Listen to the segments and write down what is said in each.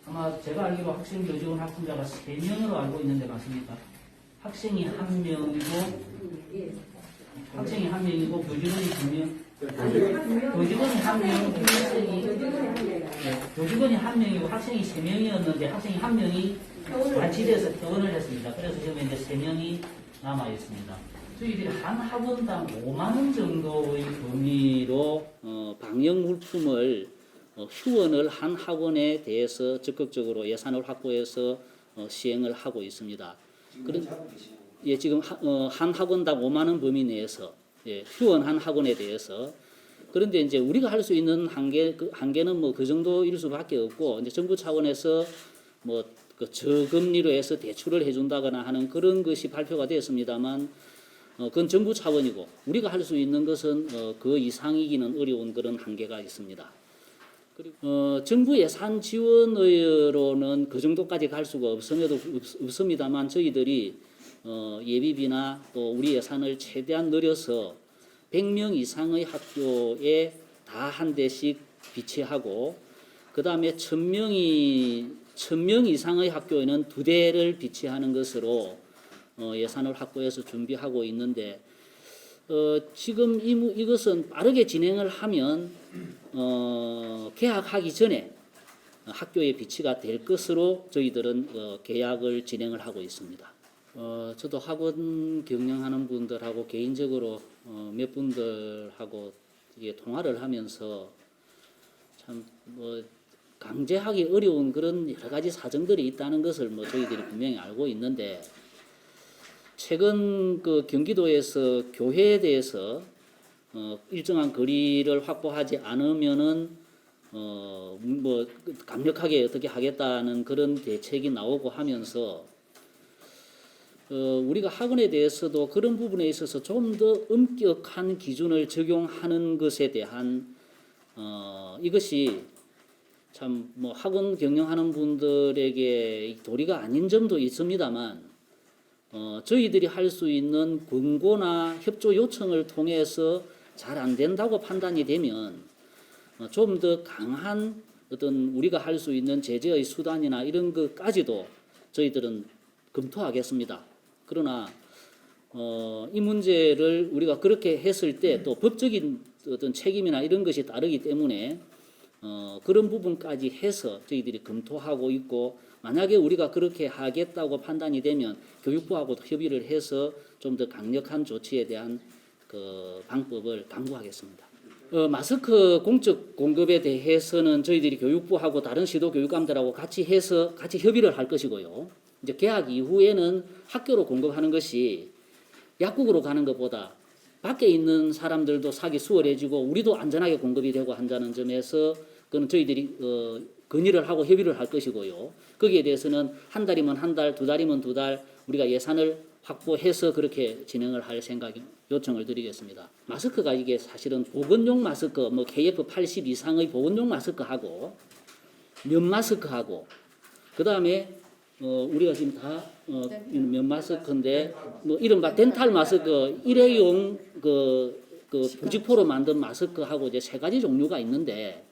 아마 제가 알기로 학생 교직원 학생자가 3명으로 알고 있는데 맞습니까? 학생이 1명이고 학생이 1명이고 교직원이 2명. 교직원이 1명, 교직원이 1명이고 학생이 3명이었는데 학생이 1명이 자치대에서 퇴원을 했습니다. 그래서 지금 이제 3명이 남아 있습니다. 저희들이 한 학원당 5만 원 정도의 범위로 방역 물품을 후원을 한 학원에 대해서 적극적으로 예산을 확보해서 시행을 하고 있습니다. 예, 지금 한 학원당 5만 원 범위 내에서 후원한 학원에 대해서. 그런데 이제 우리가 할 수 있는 한계는 뭐 그 정도일 수밖에 없고, 이제 정부 차원에서 뭐 그 저금리로 해서 대출을 해준다거나 하는 그런 것이 발표가 되었습니다만, 그건 정부 차원이고 우리가 할 수 있는 것은 그 이상이기는 어려운 그런 한계가 있습니다. 그리고 정부 예산 지원으로는 그 정도까지 갈 수가 없습니다만 저희들이 예비비나 또 우리 예산을 최대한 늘려서 100명 이상의 학교에 다 한 대씩 비치하고, 그 다음에 1000명 이상의 학교에는 2대를 비치하는 것으로 예산을 확보해서 준비하고 있는데, 지금 이것은 빠르게 진행을 하면 개학하기 전에 학교에 비치가 될 것으로 저희들은 계약을 진행을 하고 있습니다. 저도 학원 경영하는 분들하고 개인적으로 몇 분들하고 이게 통화를 하면서 참 뭐 강제하기 어려운 그런 여러 가지 사정들이 있다는 것을 뭐 저희들이 분명히 알고 있는데, 최근 그 경기도에서 교회에 대해서 일정한 거리를 확보하지 않으면은 뭐 강력하게 어떻게 하겠다는 그런 대책이 나오고 하면서 우리가 학원에 대해서도 그런 부분에 있어서 좀 더 엄격한 기준을 적용하는 것에 대한 이것이 참 뭐 학원 경영하는 분들에게 도리가 아닌 점도 있습니다만, 저희들이 할 수 있는 권고나 협조 요청을 통해서 잘 안 된다고 판단이 되면 좀 더 강한 어떤 우리가 할 수 있는 제재의 수단이나 이런 것까지도 저희들은 검토하겠습니다. 그러나 이 문제를 우리가 그렇게 했을 때 또 법적인 어떤 책임이나 이런 것이 따르기 때문에 그런 부분까지 해서 저희들이 검토하고 있고, 만약에 우리가 그렇게 하겠다고 판단이 되면 교육부하고도 협의를 해서 좀 더 강력한 조치에 대한 그 방법을 강구하겠습니다. 마스크 공적 공급에 대해서는 저희들이 교육부하고 다른 시도 교육감들하고 같이 해서 같이 협의를 할 것이고요. 이제 개학 이후에는 학교로 공급하는 것이 약국으로 가는 것보다 밖에 있는 사람들도 사기 수월해지고 우리도 안전하게 공급이 되고 한다는 점에서 그건 저희들이 건의를 하고 협의를 할 것이고요. 거기에 대해서는 한 달이면 한 달, 2달이면 2달 우리가 예산을 확보해서 그렇게 진행을 할 생각 요청을 드리겠습니다. 마스크가 이게 사실은 보건용 마스크, 뭐 KF80 이상의 보건용 마스크하고 면 마스크하고 그 다음에 우리가 지금 다 면 마스크인데 뭐 이른바 덴탈 마스크 일회용 그 부직포로 만든 마스크하고 이제 3가지 종류가 있는데,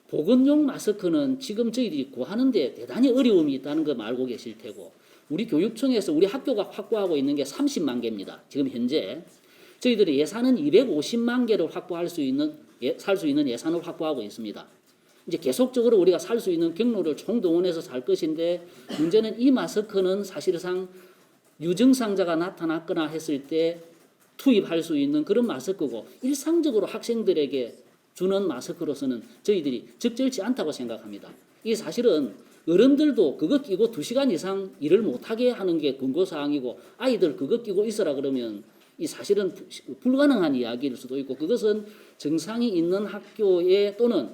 보건용 마스크는 지금 저희들이 구하는데 대단히 어려움이 있다는 거 알고 계실 테고, 우리 교육청에서 우리 학교가 확보하고 있는 게 30만 개입니다. 지금 현재 저희들이 예산은 250만 개를 확보할 수 있는 살 수 있는 예산을 확보하고 있습니다. 이제 계속적으로 우리가 살 수 있는 경로를 총동원해서 살 것인데, 문제는 이 마스크는 사실상 유증상자가 나타났거나 했을 때 투입할 수 있는 그런 마스크고, 일상적으로 학생들에게 주는 마스크로서는 저희들이 적절치 않다고 생각합니다. 이게 사실은 어른들도 그거 끼고 2시간 이상 일을 못하게 하는 게 권고사항이고, 아이들 그거 끼고 있어라 그러면 이 사실은 불가능한 이야기일 수도 있고, 그것은 정상이 있는 학교에 또는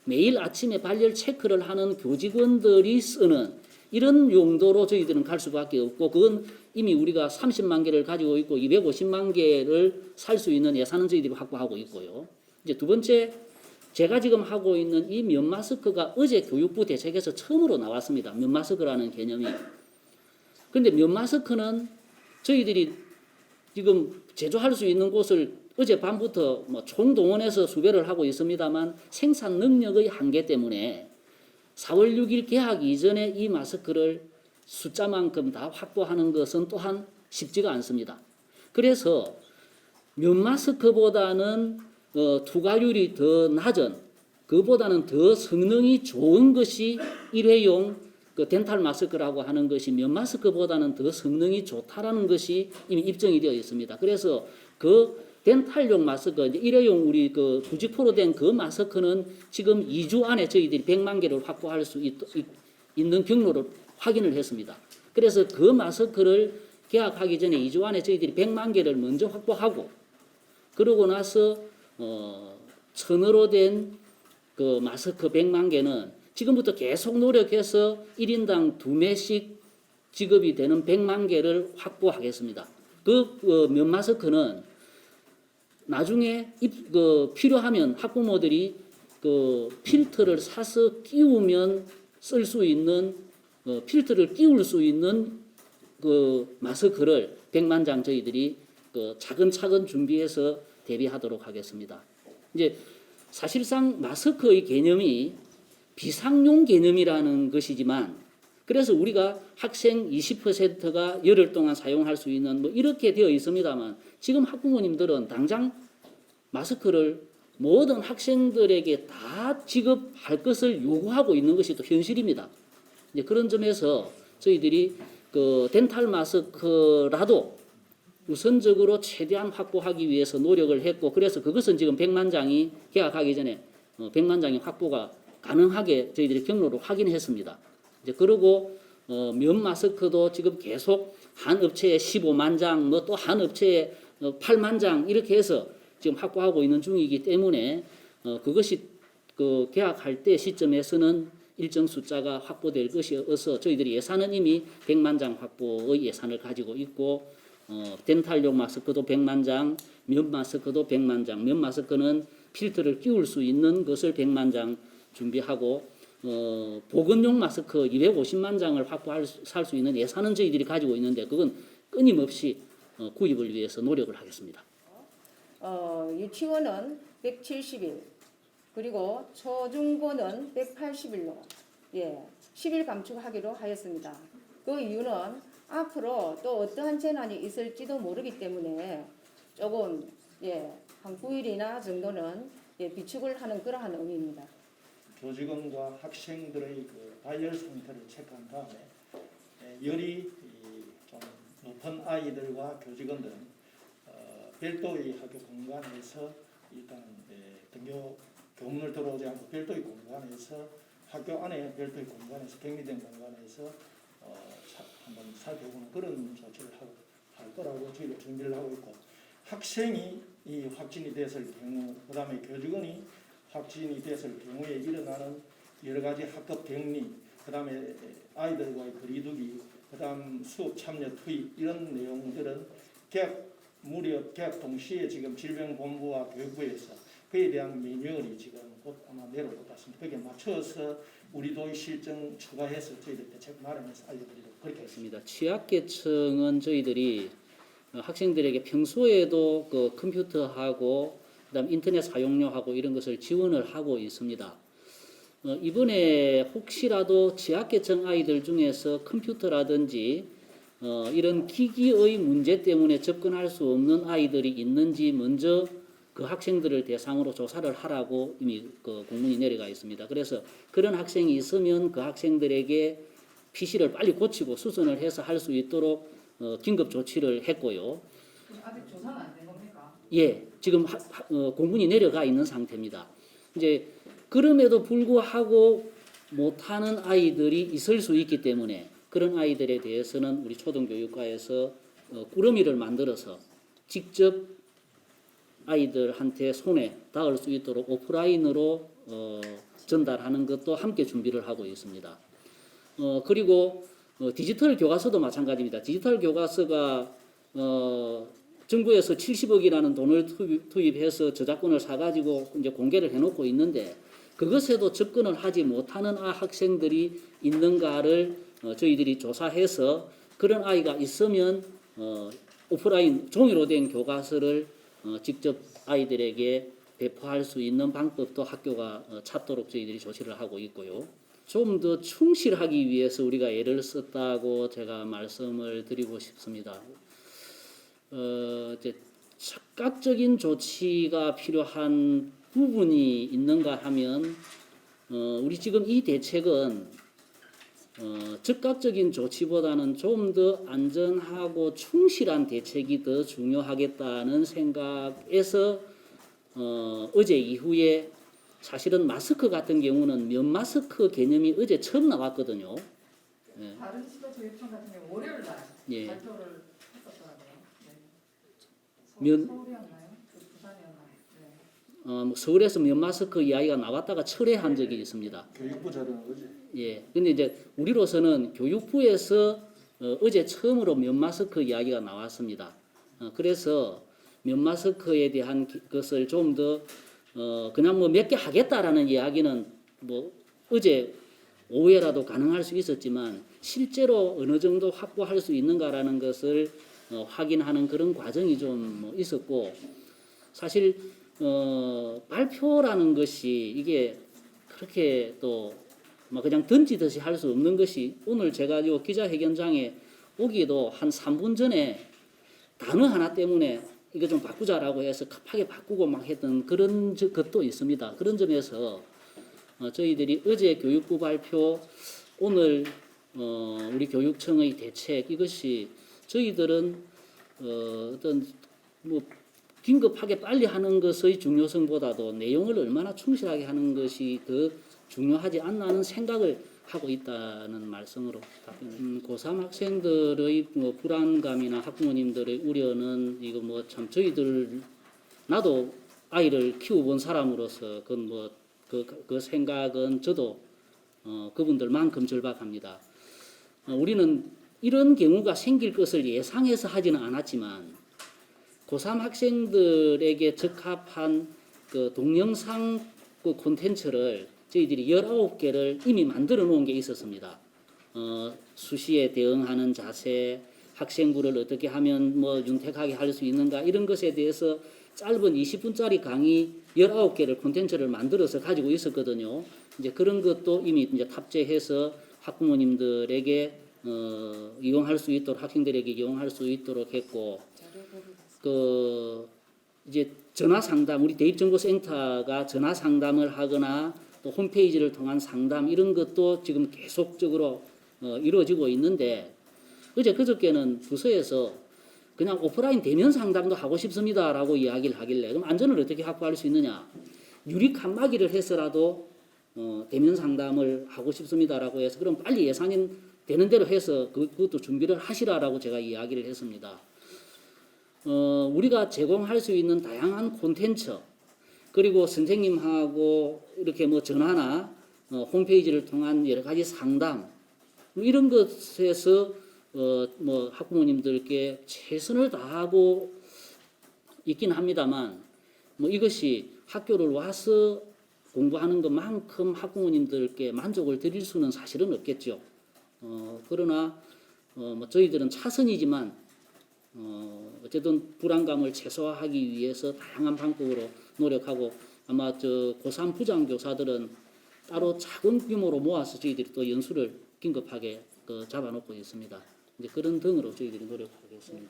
매일 아침에 발열 체크를 하는 교직원들이 쓰는 이런 용도로 저희들은 갈 수밖에 없고, 그건 이미 우리가 30만 개를 가지고 있고 250만 개를 살 수 있는 예산은 저희들이 확보하고 있고요. 이제 두 번째, 제가 지금 하고 있는 이 면 마스크가 어제 교육부 대책에서 처음으로 나왔습니다. 면 마스크라는 개념이. 그런데 면 마스크는 저희들이 지금 제조할 수 있는 곳을 어젯밤부터 뭐 총동원해서 수배를 하고 있습니다만 생산 능력의 한계 때문에 4월 6일 개학 이전에 이 마스크를 숫자만큼 다 확보하는 것은 또한 쉽지가 않습니다. 그래서 면 마스크보다는 투과율이 더 낮은, 그보다는 더 성능이 좋은 것이 일회용 그 덴탈 마스크라고 하는 것이 면 마스크보다는 더 성능이 좋다라는 것이 이미 입증이 되어 있습니다. 그래서 그 덴탈용 마스크, 일회용 우리 그 부직포로 된 그 마스크는 지금 2주 안에 저희들이 100만 개를 확보할 수 있는 경로를 확인을 했습니다. 그래서 그 마스크를 계약하기 전에 2주 안에 저희들이 100만 개를 먼저 확보하고, 그러고 나서 천으로 된 그 마스크 100만 개는 지금부터 계속 노력해서 1인당 2매씩 지급이 되는 100만 개를 확보하겠습니다. 그 면 마스크는 나중에 필요하면 학부모들이 그 필터를 사서 끼우면 쓸 수 있는 필터를 끼울 수 있는 그 마스크를 100만 장 저희들이 그 차근차근 준비해서 대비하도록 하겠습니다. 이제 사실상 마스크의 개념이 비상용 개념이라는 것이지만, 그래서 우리가 학생 20%가 열흘 동안 사용할 수 있는 뭐 이렇게 되어 있습니다만, 지금 학부모님들은 당장 마스크를 모든 학생들에게 다 지급할 것을 요구하고 있는 것이 또 현실입니다. 이제 그런 점에서 저희들이 그 덴탈 마스크라도 우선적으로 최대한 확보하기 위해서 노력을 했고, 그래서 그것은 지금 100만 장이 계약하기 전에 100만 장이 확보가 가능하게 저희들이 경로를 확인했습니다. 이제 그리고 면 마스크도 지금 계속 한 업체에 15만 장, 뭐 또 한 업체에 8만 장 이렇게 해서 지금 확보하고 있는 중이기 때문에 그것이 그 계약할 때 시점에서는 일정 숫자가 확보될 것이어서 저희들이 예산은 이미 100만 장 확보의 예산을 가지고 있고, 덴탈용 마스크도 100만 장, 면 마스크도 100만 장, 면 마스크는 필터를 끼울 수 있는 것을 100만 장 준비하고, 보건용 마스크 250만 장을 확보할 수 있는 예산은 저희들이 가지고 있는데, 그건 끊임없이 구입을 위해서 노력을 하겠습니다. 유치원은 170일, 그리고 초중고는 180일로 10일 감축하기로 하였습니다. 그 이유는 앞으로 또 어떠한 재난이 있을지도 모르기 때문에 조금 한 9일이나 정도는 비축을 하는 그러한 의미입니다. 교직원과 학생들의 그 발열 상태를 체크한 다음에 열이 좀 높은 아이들과 교직원들은 별도의 학교 공간에서 일단 등교 교문을 들어오지 않고 별도의 공간에서 학교 안에 별도의 공간에서 격리된 공간에서 한번 살펴보는 그런 조치를 할 거라고 저희가 준비를 하고 있고, 학생이 이 확진이 됐을 경우, 그 다음에 교직원이 확진이 됐을 경우에 일어나는 여러 가지 학급 격리, 그 다음에 아이들과의 거리두기, 그 다음 수업 참여 투입 이런 내용들은 무려 개학 동시에 지금 질병본부와 교육부에서 그에 대한 매뉴얼이 지금 곧 아마 내려올 것 같습니다. 거기에 맞춰서 우리도 실정 추가해서 저희들 대책 마련해서 알려드리도록 그렇게 했습니다. 취약계층은 저희들이 학생들에게 평소에도 그 컴퓨터하고 그다음 인터넷 사용료하고 이런 것을 지원을 하고 있습니다. 이번에 혹시라도 취약계층 아이들 중에서 컴퓨터라든지 이런 기기의 문제 때문에 접근할 수 없는 아이들이 있는지 먼저 그 학생들을 대상으로 조사를 하라고 이미 그 공문이 내려가 있습니다. 그래서 그런 학생이 있으면 그 학생들에게 PC를 빨리 고치고 수선을 해서 할 수 있도록 긴급 조치를 했고요. 아직 조사는 안 된 겁니까? 예, 지금 공문이 내려가 있는 상태입니다. 이제 그럼에도 불구하고 못하는 아이들이 있을 수 있기 때문에 그런 아이들에 대해서는 우리 초등교육과에서 꾸러미를 만들어서 직접 아이들한테 손에 닿을 수 있도록 오프라인으로 전달하는 것도 함께 준비를 하고 있습니다. 그리고 디지털 교과서도 마찬가지입니다. 디지털 교과서가 정부에서 70억이라는 돈을 투입해서 저작권을 사가지고 이제 공개를 해놓고 있는데, 그것에도 접근을 하지 못하는 학생들이 있는가를 저희들이 조사해서 그런 아이가 있으면 오프라인 종이로 된 교과서를 직접 아이들에게 배포할 수 있는 방법도 학교가 찾도록 저희들이 조치를 하고 있고요. 좀 더 충실하기 위해서 우리가 애를 썼다고 제가 말씀을 드리고 싶습니다. 이제 즉각적인 조치가 필요한 부분이 있는가 하면 우리 지금 이 대책은 즉각적인 조치보다는 좀 더 안전하고 충실한 대책이 더 중요하겠다는 생각에서 어제 이후에 사실은 마스크 같은 경우는 면 마스크 개념이 어제 처음 나왔거든요. 예. 다른 시도 교육청 같은 경우 월요일 날 예. 발표를 했었더라고요. 면- 서울이었나요? 부산이었나요? 네. 뭐 서울에서 면 마스크 이야기가 나왔다가 철회한 적이 있습니다. 교육부 자료는 거지. 예. 근데 이제 우리로서는 교육부에서 어제 처음으로 면 마스크 이야기가 나왔습니다. 그래서 면 마스크에 대한 것을 좀 더 그냥 뭐 몇 개 하겠다라는 이야기는 뭐 어제 오후에라도 가능할 수 있었지만 실제로 어느 정도 확보할 수 있는가라는 것을 확인하는 그런 과정이 좀뭐 있었고 사실 발표라는 것이 이게 그렇게 또 뭐 그냥 던지듯이 할 수 없는 것이 오늘 제가 요 기자회견장에 오기도 한 3분 전에 단어 하나 때문에 이거 좀 바꾸자라고 해서 급하게 바꾸고 막 했던 그런 것도 있습니다. 그런 점에서 저희들이 어제 교육부 발표 오늘 우리 교육청의 대책 이것이 저희들은 어떤 뭐 긴급하게 빨리 하는 것의 중요성보다도 내용을 얼마나 충실하게 하는 것이 더 중요하지 않나 하는 생각을 하고 있다는 말씀으로 답변을. 고3 학생들의 뭐 불안감이나 학부모님들의 우려는 이거 뭐 참 저희들 나도 아이를 키워본 사람으로서 그 생각은 저도 그분들만큼 절박합니다. 우리는 이런 경우가 생길 것을 예상해서 하지는 않았지만 고3 학생들에게 적합한 그 동영상 그 콘텐츠를 저희들이 19개를 이미 만들어 놓은 게 있었습니다. 수시에 대응하는 자세, 학생부를 어떻게 하면 뭐 윤택하게 할 수 있는가 이런 것에 대해서 짧은 20분짜리 강의 19개를 콘텐츠를 만들어서 가지고 있었거든요. 이제 그런 것도 이미 이제 탑재해서 학부모님들에게 이용할 수 있도록 학생들에게 이용할 수 있도록 했고 그 이제 전화 상담 우리 대입정보센터가 전화 상담을 하거나 또 홈페이지를 통한 상담 이런 것도 지금 계속적으로 이루어지고 있는데 어제 그저께는 부서에서 그냥 오프라인 대면 상담도 하고 싶습니다라고 이야기를 하길래 그럼 안전을 어떻게 확보할 수 있느냐 유리 칸막이를 해서라도 대면 상담을 하고 싶습니다라고 해서 그럼 빨리 예산이 되는 대로 해서 그것도 준비를 하시라라고 제가 이야기를 했습니다. 우리가 제공할 수 있는 다양한 콘텐츠 그리고 선생님하고 이렇게 뭐 전화나 홈페이지를 통한 여러 가지 상담 뭐 이런 것에서 뭐 학부모님들께 최선을 다하고 있긴 합니다만 뭐 이것이 학교를 와서 공부하는 것만큼 학부모님들께 만족을 드릴 수는 사실은 없겠죠. 그러나 뭐 저희들은 차선이지만 어쨌든 불안감을 최소화하기 위해서 다양한 방법으로 노력하고 아마 저 고3 부장교사들은 따로 작은 규모로 모아서 저희들이 또 연수를 긴급하게 잡아놓고 있습니다. 이제 그런 등으로 저희들이 노력하겠습니다.